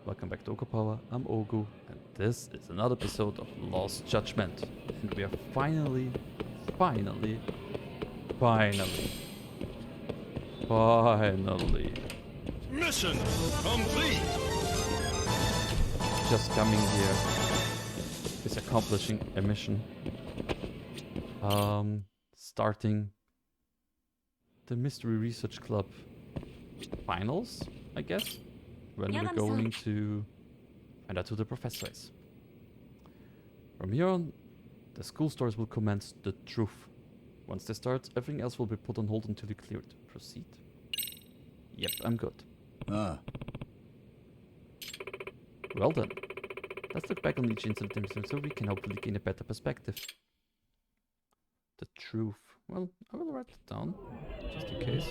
welcome back to Oghupower. I'm Oghu, and this is another episode of Lost Judgment. And we are finally Mission complete. just coming here is accomplishing a mission. Starting the Mystery Research Club finals, I guess, when we're going to find out who the professor is. From here on, the school stories will commence the truth. Once they start, everything else will be put on hold until you clear it. Proceed. Yep, I'm good. Ah, Well then, let's look back on each incident so we can hopefully gain a better perspective. The truth. Well, I will write it down, just in case.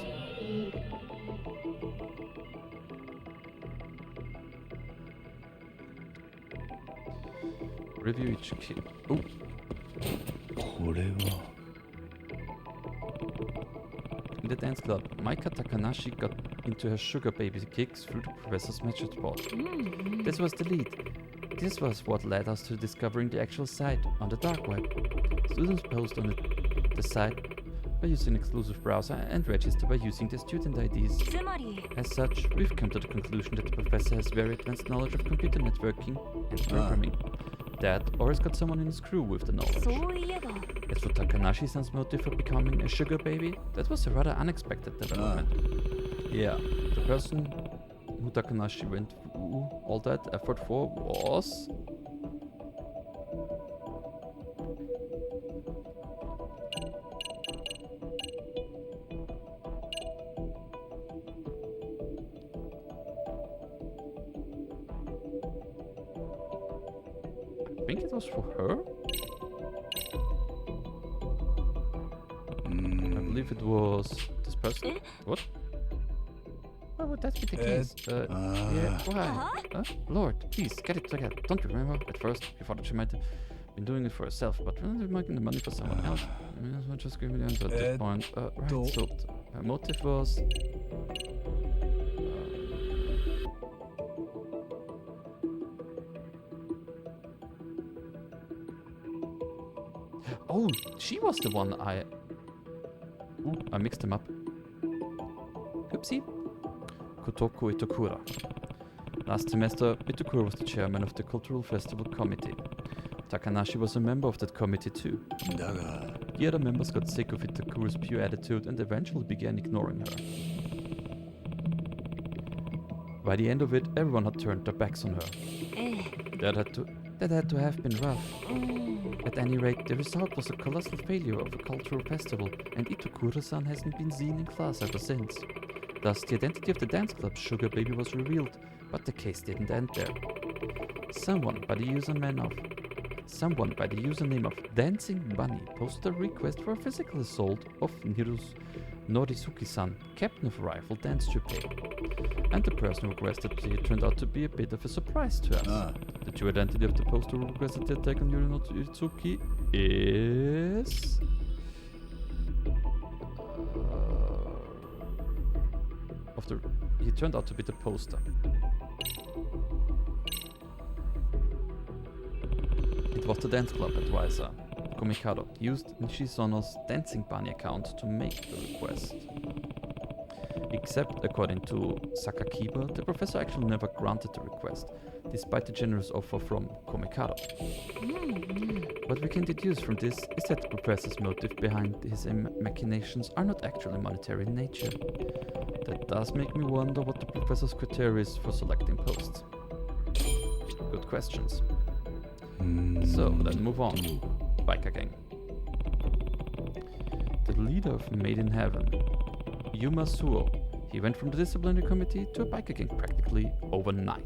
Review each kid. Oh, これは in the dance club, Maika Takanashi got into her sugar baby kicks through the professor's message board. This was the lead. This was what led us to discovering the actual site on the dark web. Students post on the site by using an exclusive browser and register by using their student IDs. As such, we've come to the conclusion that the professor has very advanced knowledge of computer networking and programming. That, or has got someone in his crew with the knowledge. As for Takanashi-san's motive for becoming a sugar baby, that was a rather unexpected development. Yeah, the person who Takanashi went through all that effort for was... I think it was for her? I believe it was this person. What? Why would that be the case? Yeah, why? Lord, please, get it together. Don't you remember? At first, you thought that she might have been doing it for herself, but when they're making the money for someone else, I mean, that's just give me the answer at this point. Right, so her motive was... Oh, she was the one I mixed them up. Oopsie. Kotoko Itokura. Last semester, Itokura was the chairman of the Cultural Festival Committee. Takanashi was a member of that committee too. だが The other members got sick of Itokura's pure attitude and eventually began ignoring her. By the end of it, everyone had turned their backs on her. That had to have been rough. At any rate, the result was a colossal failure of a cultural festival, and Itokura-san hasn't been seen in class ever since. Thus, the identity of the dance club Sugar Baby was revealed, but the case didn't end there. Someone by the username of Dancing Bunny posted a request for a physical assault of Norizuki-san, captain of a rival dance troupe. And the person who requested it turned out to be a bit of a surprise to us. The true identity of the poster who requested the attack on Norizuki is... He turned out to be the poster. It was the dance club advisor, Komikado, used Nishizono's Dancing Bunny account to make the request. Except, according to Sakakiba, the professor actually never granted the request, despite the generous offer from Komikado. What we can deduce from this is that the professor's motive behind his machinations are not actually monetary in nature. That does make me wonder what the professor's criteria is for selecting posts. Good questions. So, let's move on. Biker gang. The leader of Made in Heaven, Yuma Suo. He went from the disciplinary committee to a biker gang practically overnight.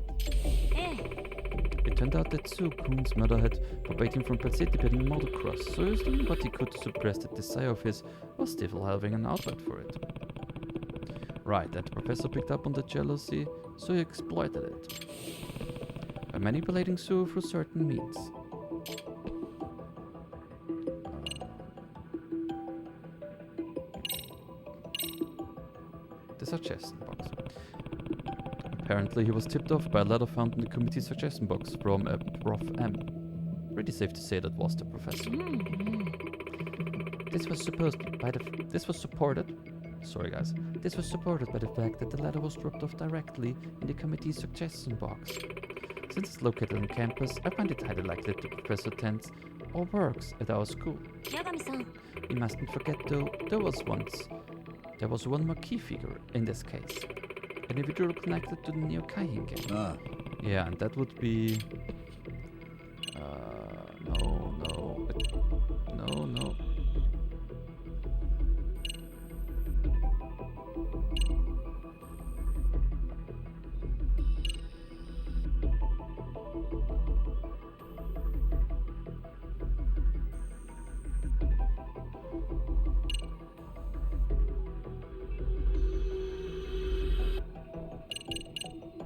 It turned out that Suo-kun's mother had forbade him from participating in motocross, so he was doing what he could to suppress that desire of his while still having an outlet for it. Right, and the professor picked up on the jealousy, so he exploited it. By manipulating Suo through certain means. The suggestion box. Apparently, he was tipped off by a letter found in the committee suggestion box from a Prof M. Pretty safe to say that was the professor. This was supported. Sorry, guys. This was supported by the fact that the letter was dropped off directly in the committee's suggestion box. Since it's located on campus, I find it highly likely that the professor attends or works at our school. We mustn't forget, though, there was one more key figure in this case. An individual connected to the Neo Kaihin gang. Ah, Yeah, and that would be... No.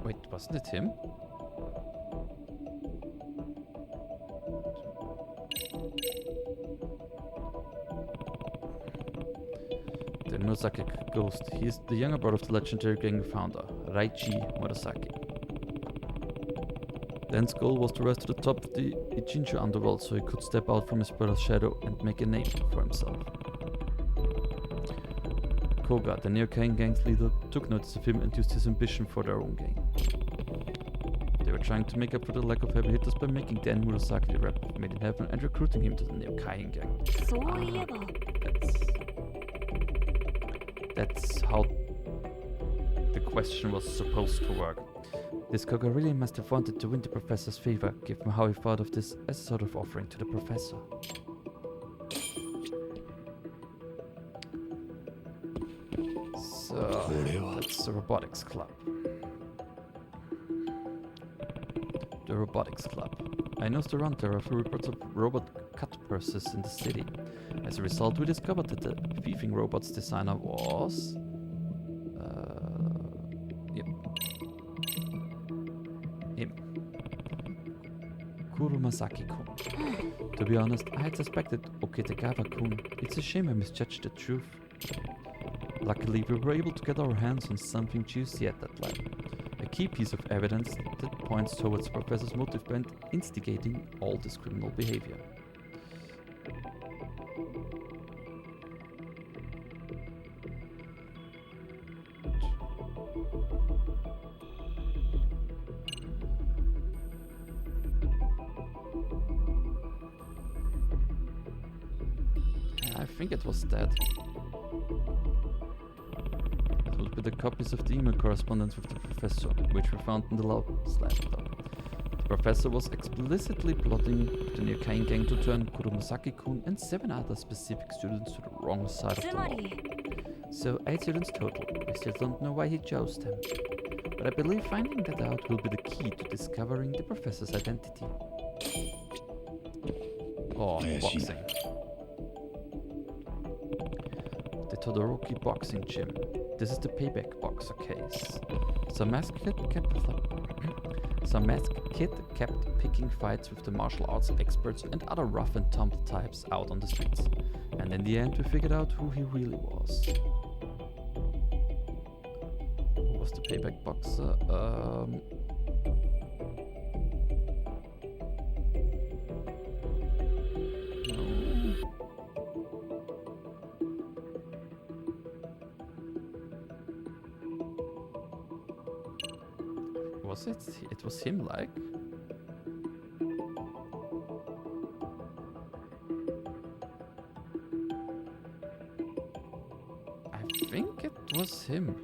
Wait, wasn't it him? The Murasaki ghost. He is the younger brother of the legendary gang founder, Raichi Murasaki. Dan's goal was to rise to the top of the Ichinjo underworld so he could step out from his brother's shadow and make a name for himself. Koga, the Neo Kaihin gang's leader, took notice of him and used his ambition for their own gain. They were trying to make up for the lack of heavy hitters by making Dan Murasaki the rep of Made in Heaven and recruiting him to the Neo Kaihin gang. That's how the question was supposed to work. This Koga really must have wanted to win the professor's favor, given how he thought of this as a sort of offering to the professor. So, that's the robotics club. The robotics club. I noticed around there are a few reports of robot cut purses in the city. As a result, we discovered that the thieving robot's designer was... him. Kurumasaki-kun. To be honest, I had suspected Okitagawa-kun. It's a shame I misjudged the truth. Luckily, we were able to get our hands on something juicy at that lab. A key piece of evidence that points towards the professor's motive behind instigating all this criminal behavior. I think it was that. It would be the copies of the email correspondence with the professor, which we found in the lab's laptop. The professor was explicitly plotting with the Neo Kaihin gang to turn Kurumasaki-kun and 7 other specific students to the wrong side of the law. So 8 students total. We still don't know why he chose them. But I believe finding that out will be the key to discovering the professor's identity. Oh, boxing. The Todoroki boxing gym. This is the payback boxer case. Some masked kid kept picking fights with the martial arts experts and other rough and tumble types out on the streets. And in the end we figured out who he really was. Who was the payback boxer? Was it? It was him, like? I think it was him.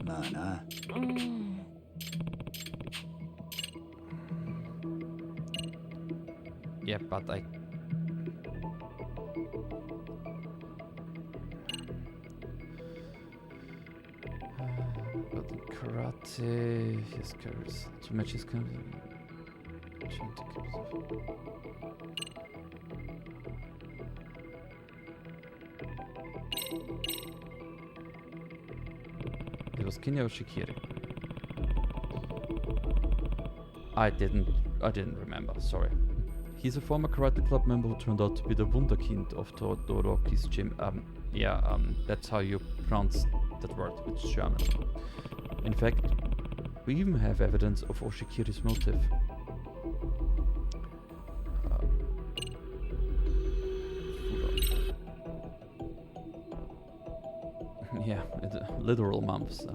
Mana. Yeah, but I... But in karate, his carries to match his It was Kinya or Shikiri. I didn't remember, sorry. He's a former karate club member who turned out to be the wunderkind of Todoroki's gym. That's how you pronounce that word. It's German. In fact, we even have evidence of Oshikiri's motive. Literal months.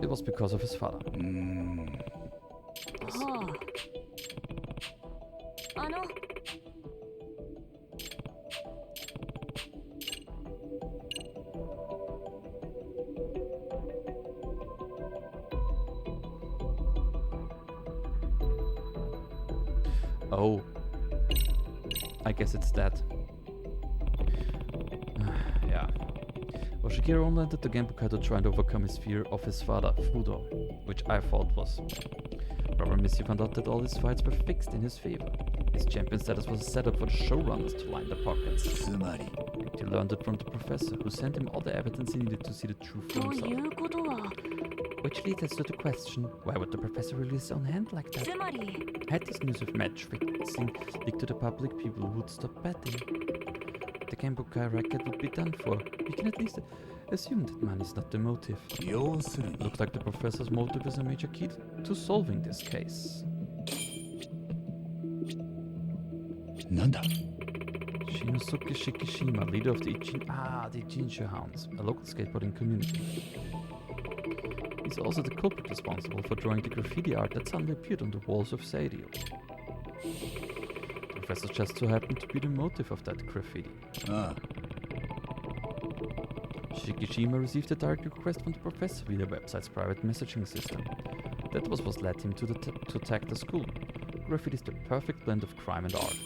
It was because of his father. Oh, I guess it's that. Yeah. Oshikiri only entered the Genpokai to try and overcome his fear of his father, Fudo, which I thought was. Problem is, he found out that all his fights were fixed in his favor. His champion status was a setup for the showrunners to line their pockets. And he learned it from the professor, who sent him all the evidence he needed to see the truth for himself. Which leads us to the question, why would the professor release his own hand like that? Had this news of match fixing leaked to the public, people would stop betting. The Genpokai racket would be done for. We can at least assume that money is not the motive. Looks like the professor's motive is a major key to solving this case. Nanda? Shinosuke Shikishima, leader of the Ichincho Hounds, a local skateboarding community. He's also the culprit responsible for drawing the graffiti art that suddenly appeared on the walls of Seyrio. The professor just so happened to be the motive of that graffiti. Shikishima received a direct request from the professor via the website's private messaging system. That was what led him to attack the school. Graffiti is the perfect blend of crime and art.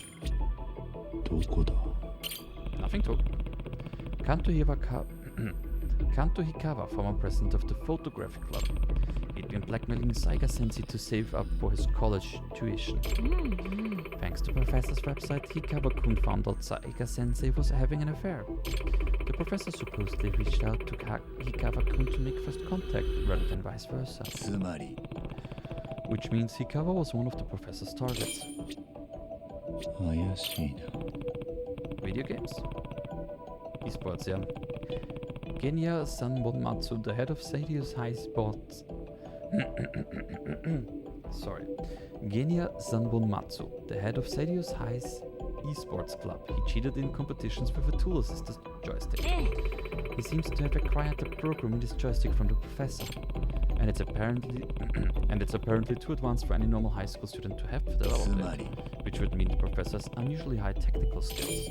Nothing to. Kanto Hikawa, former president of the photography club. He'd been blackmailing Saiga Sensei to save up for his college tuition. Thanks to Professor's website, Hikawa-kun found out Saiga Sensei was having an affair. The professor supposedly reached out to Hikawa-kun to make first contact, rather than vice versa. Which means Hikawa was one of the professor's targets. Video games? Esports, yeah. Genya Sanbonmatsu, the head of Seirio's High Sports. Genya Sanbonmatsu, the head of Seirio's High Esports Club. He cheated in competitions with a tool-assisted joystick. He seems to have acquired the program in this joystick from the professor. And it's apparently too advanced for any normal high school student to have developed it, which would mean the professor has unusually high technical skills.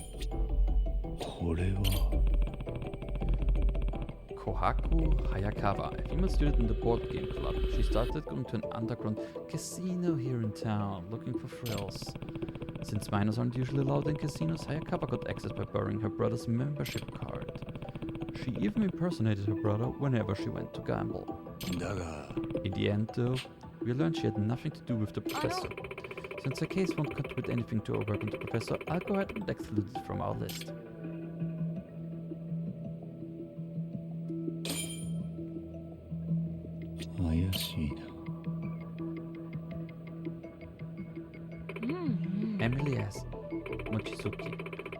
Kohaku Hayakawa, a female student in the board game club. She started going to an underground casino here in town, looking for thrills. Since minors aren't usually allowed in casinos, Hayakawa got access by borrowing her brother's membership card. She even impersonated her brother whenever she went to gamble. In the end, though, we learned she had nothing to do with the professor. Since the case won't contribute anything to our work on the professor, I'll go ahead and exclude it from our list. Emily S. Mochizuki,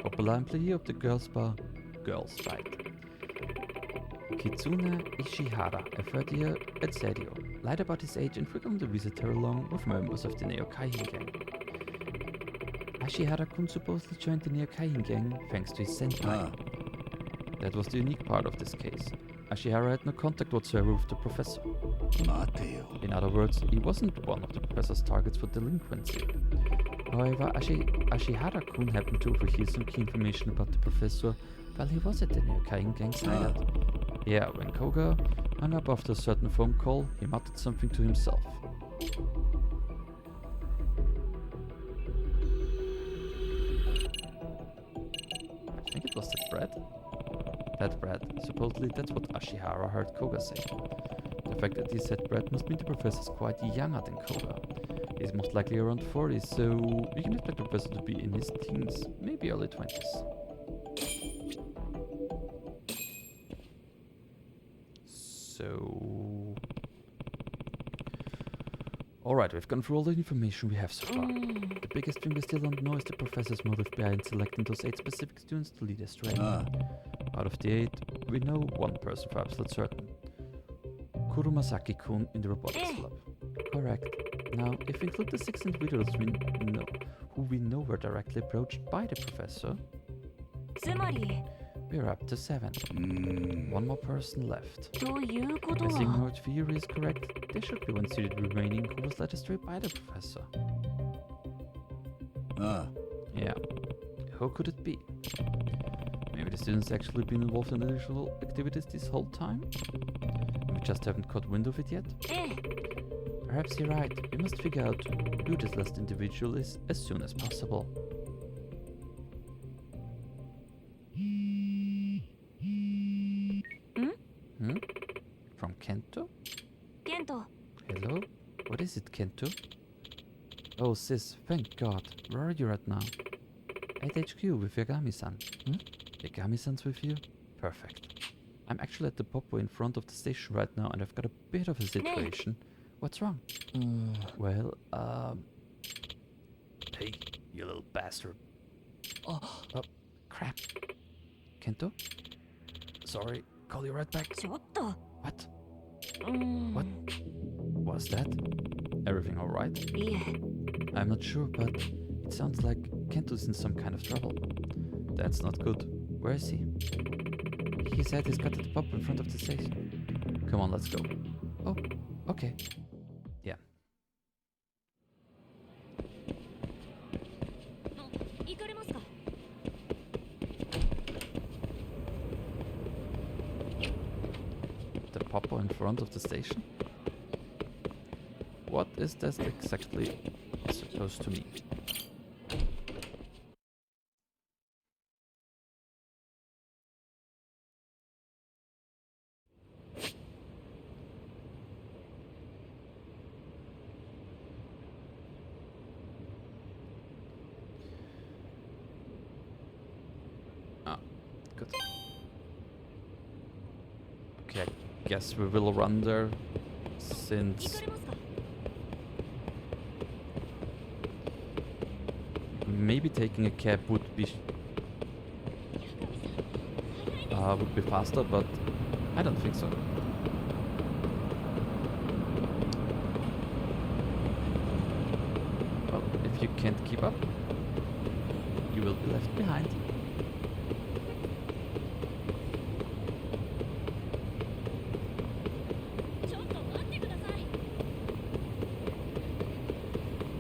popular employee of the girls' bar, Girls Fight. Kitsune Ishihara, a third year at Seyrio, lied about his age and frequently visited her along with members of the Neokaihin gang. Ashihara-kun supposedly joined the Neokaihin gang thanks to his senpai. That was the unique part of this case. Ashihara had no contact whatsoever with the professor. In other words, he wasn't one of the professor's targets for delinquency. However, Ashihara-kun happened to overhear some key information about the professor while he was at the Neokaihin gang's hideout. Yeah, when Koga hung up after a certain phone call, he muttered something to himself. I think it was that bread. That bread. Supposedly that's what Ashihara heard Koga say. The fact that he said bread must mean the professor's quite younger than Koga. He's most likely around 40, so we can expect the professor to be in his teens, maybe early 20s. So... Alright, we've gone through all the information we have so far. The biggest thing we still don't know is the professor's motive behind selecting those 8 specific students to lead us training. Out of the 8, we know one person for absolute certain. Kurumasaki-kun in the robotics lab. Correct. Now, if we include the 6 individuals who we know were directly approached by the professor, we're up to 7. One more person left. Assuming our theory is correct, there should be one student remaining who was led astray by the professor. Yeah. Who could it be? Maybe the students actually been involved in unusual activities this whole time? And we just haven't caught wind of it yet? Perhaps you're right. We must figure out who this last individual is as soon as possible. From Kento? Hello? What is it, Kento? Oh, sis, thank God. Where are you right now? At HQ with Yagami-san. Yagami-san's with you? Perfect. I'm actually at the Popo in front of the station right now and I've got a bit of a situation. What's wrong? Well, Hey, you little bastard. Oh, crap. Kento? Sorry, call you right back. What? What was that? Everything alright? I'm not sure, but it sounds like Kento's in some kind of trouble. That's not good. Where is he? He said he's got at the pub in front of the station. Come on, let's go. Oh, okay. Yeah. The Popo in front of the station? What is that exactly supposed to mean? Ah, good. Okay, I guess we will run there since maybe taking a cab would be faster, but I don't think so. Well, if you can't keep up, you will be left behind.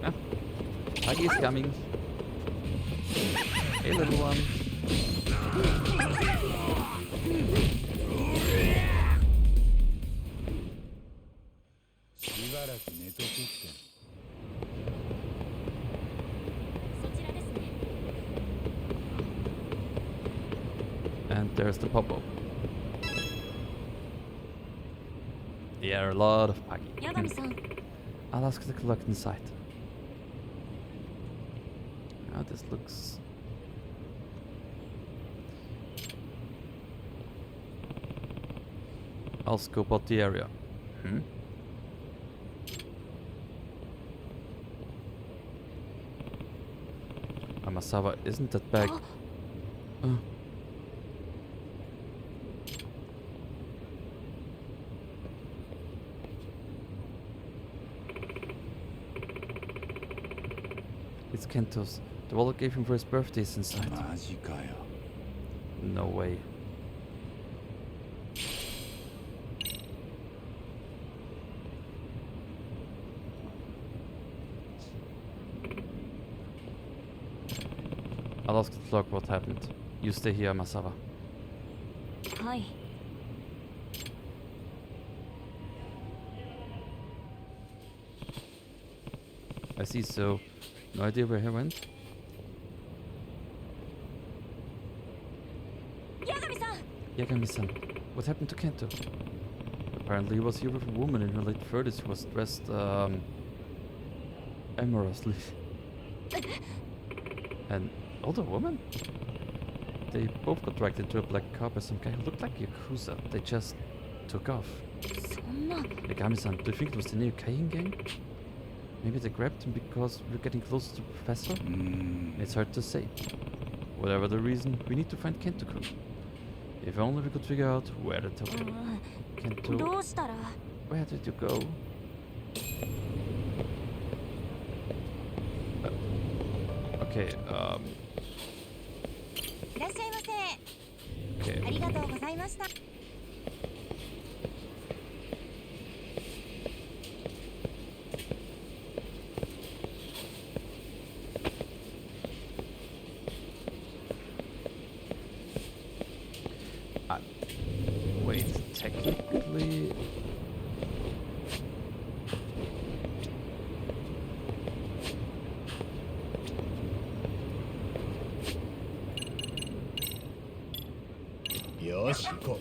Ah, Hagi is coming. Hey, little one. And there's the Popo. Yeah, a lot of Pagi. I'll ask the collect inside. Now this looks... I'll scope out the area. Amasawa, isn't that bag? It's Kento's. The wallet gave him for his birthday is inside. No way. I'll ask the clerk what happened. You stay here, Masawa. I see, so no idea where he went? Yagami-san, what happened to Kento? Apparently he was here with a woman in her late 30s who was dressed amorously. An older woman? They both got dragged into a black car by some guy who looked like Yakuza. They just took off. Yagami-san, do you think it was the new Kain gang? Maybe they grabbed him because we're getting close to Professor? Mm. It's hard to say. Whatever the reason, we need to find Kento-kun. If only we could figure out where the token. ど Kento, うしたら where did you go? Okay, いらっしゃいませ okay. ありがとうございました Wait, technically... Yoshi, 行こ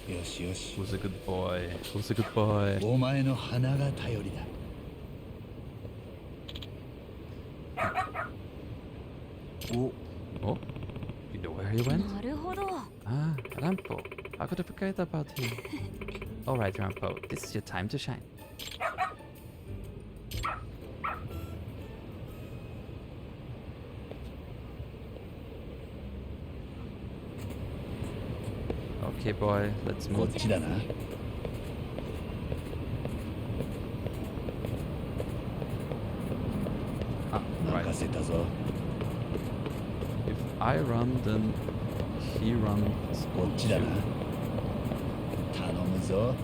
う。よしよし。 Who's a good boy? Who's a good boy? お前の鼻が頼りだ。Oh? You know where he went? なるほど Ah, Rampo. How could I forget about him? Alright, Rampo. This is your time to shine. Okay, boy. Let's こっ move. ちだな。 Ah, right. 任せたぞ。 If I run, then he runs. こっちだな。頼むぞ。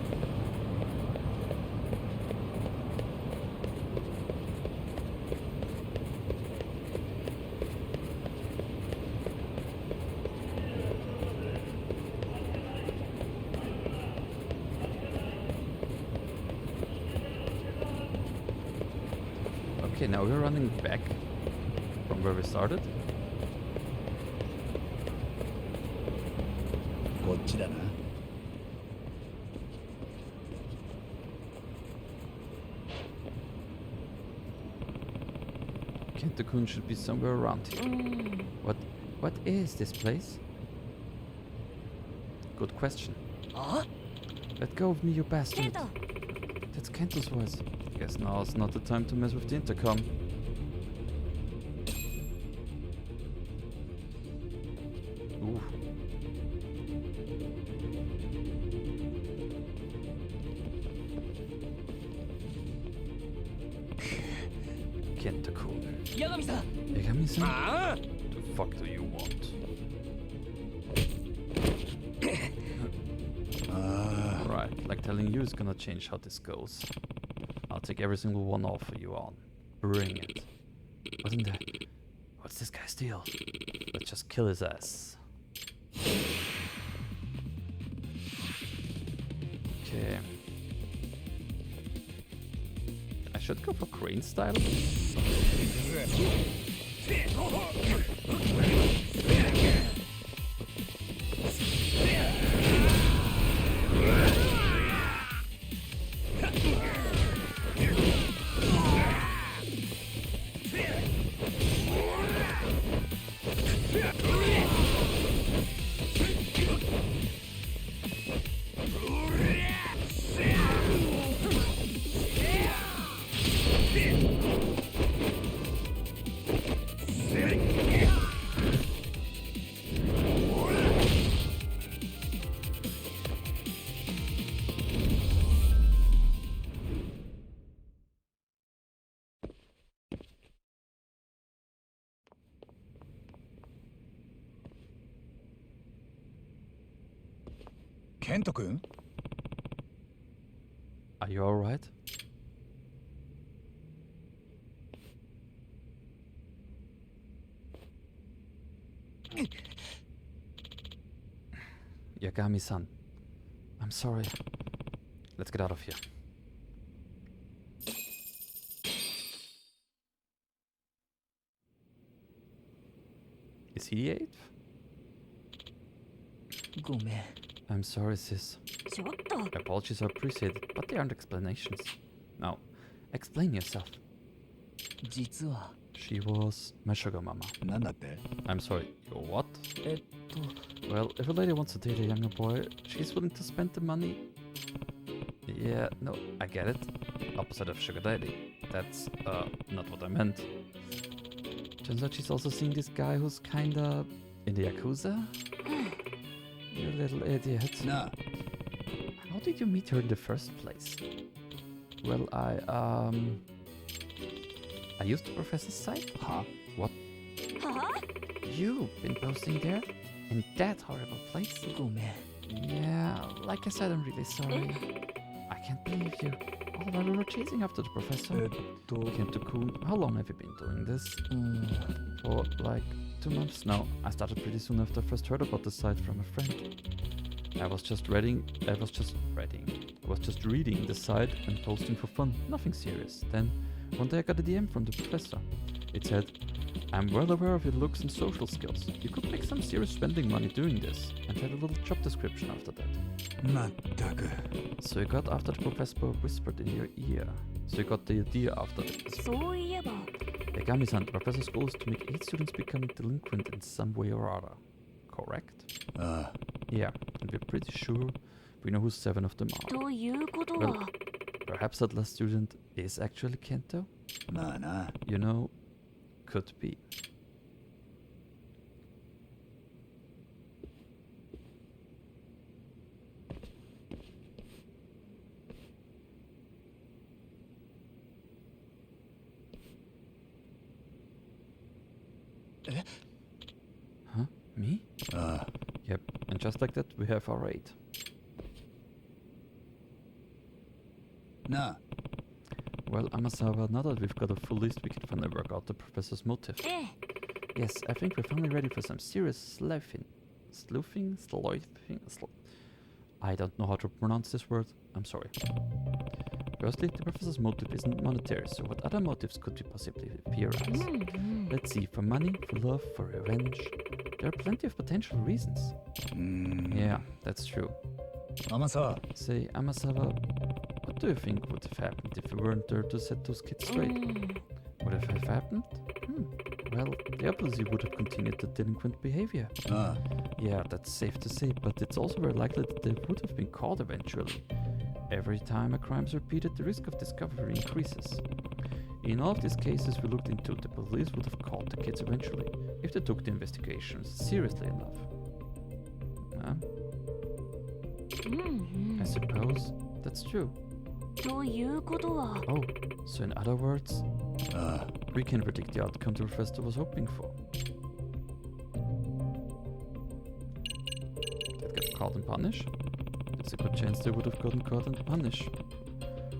Okay, now we're running back from where we started. こっちだな。 Kento-kun should be somewhere around here. うん What is this place? Good question. あ Let go of me, you ケン bastard. ト That's Kento's voice. Guess now's not the time to mess with the intercom. Ooh. Kento-kun. 八神さん Egami-san? ああ The fuck do you want? あ Alright, like telling you is gonna change how this goes. I'll take every single one off for you on. Bring it. What in the... What's this guy's deal? Let's just kill his ass. Okay. I should go for crane style.ー、ケント君 Are you alright? Yagami-san, I'm sorry. Let's get out of here. Is he the eighth? ごめん I'm sorry, sis. ちょっと Apologies are appreciated, but they aren't explanations. Now, explain yourself. 実は She was my sugar mama. なんだって I'm sorry, your what? えっと Well, if a lady wants to date a younger boy, she's willing to spend the money. Yeah, no, I get it. Opposite of sugar daddy. that's not what I meant. Turns out she's also seeing this guy who's kinda in the Yakuza? You little idiot. Na, How did you meet her in the first place? Well, I used the professor's site. huh? What? は You've been posting there? In that horrible place? ごめん。 Yeah, like I said, I'm really sorry. I can't believe you. All while we were chasing after the professor. Kento-kun, how long have you been doing this? うーん。 For like 2 months now. I started pretty soon after I first heard about the site from a friend. I was just reading the site and posting for fun, nothing serious. Then, one day I got a DM from the professor. It said, I'm well aware of your looks and social skills. You could make some serious spending money doing this, and had a little job description after that. まったく。 So you got after the professor whispered in your ear. So you got the idea after this. そういえば Yagami-san, the professor's goal is to make 8 students become delinquent in some way or other. Correct? あ Yeah, and we're pretty sure we know who 7 of them are. ということは Well, perhaps that last student is actually Kento? あ、まあな。 You know, could be. Eh? Huh? Me? あ Yep, and just like that, we have our 8. あ。なあ、 Well, Amasawa, now that we've got a full list, we can finally work out the professor's motive. ええ Yes, I think we're finally ready for some serious sleuthing. I don't know how to pronounce this word. I'm sorry. Firstly, the professor's motive isn't monetary, so what other motives could we possibly appear as? うん Let's see, for money, for love, for revenge. There are plenty of potential reasons. うーん。 Yeah, that's true. 甘さ、 Say, Amasawa, what do you think would have happened if we weren't there to set those kids う straight? ん Would have happened? Well, they obviously would have continued the delinquent behavior. あ Yeah, that's safe to say, but it's also very likely that they would have been caught eventually. Every time a crime is repeated, the risk of discovery increases. In all of these cases we looked into, the police would have caught the kids eventually, if they took the investigations seriously enough. Huh? うん I suppose that's true. ということは Oh, so in other words, あ we can predict the outcome the professor was hoping for. They'd get caught and punished? There's a good chance they would have gotten caught and punished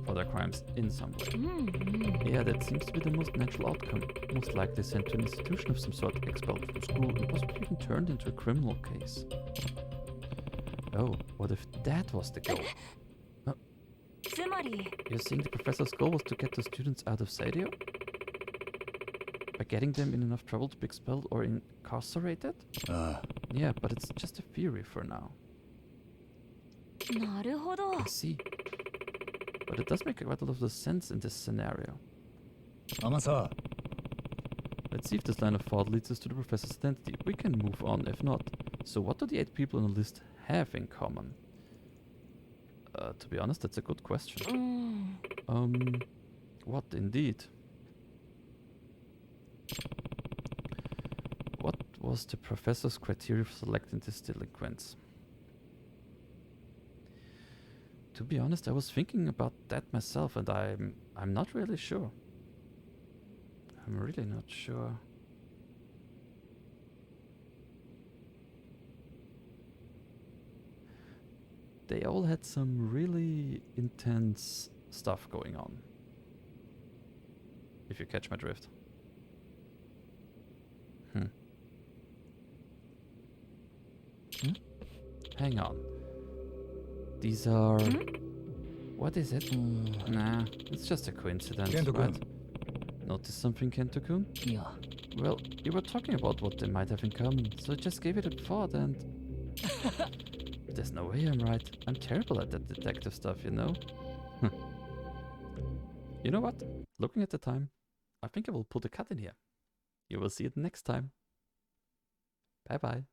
for their crimes in some way. うんうん Yeah, that seems to be the most natural outcome. Most likely sent to an institution of some sort, expelled from school, and possibly even turned into a criminal case. Oh, what if that was the goal? つまり You're saying the professor's goal was to get the students out of Seyrio? By getting them in enough trouble to be expelled or incarcerated? あ Yeah, but it's just a theory for now. なるほど I see. But it does make quite a lot of sense in this scenario. 甘さ、 Let's see if this line of thought leads us to the professor's identity. We can move on if not. So what do the 8 people on the list have in common? To be honest, that's a good question. うん What indeed? What was the professor's criteria for selecting these delinquents? To be honest, I was thinking about that myself, and I'm not really sure. I'm really not sure. They all had some really intense stuff going on. If you catch my drift. Hang on. These are... What is it? うーん。 Nah, it's just a coincidence, Kento-kun. right? Notice something, Kento-kun? いや、 Well, you were talking about what they might have in common, so I just gave it a thought and... There's no way I'm right. I'm terrible at that detective stuff, you know? You know what? Looking at the time, I think I will put a cut in here. You will see it next time. Bye bye.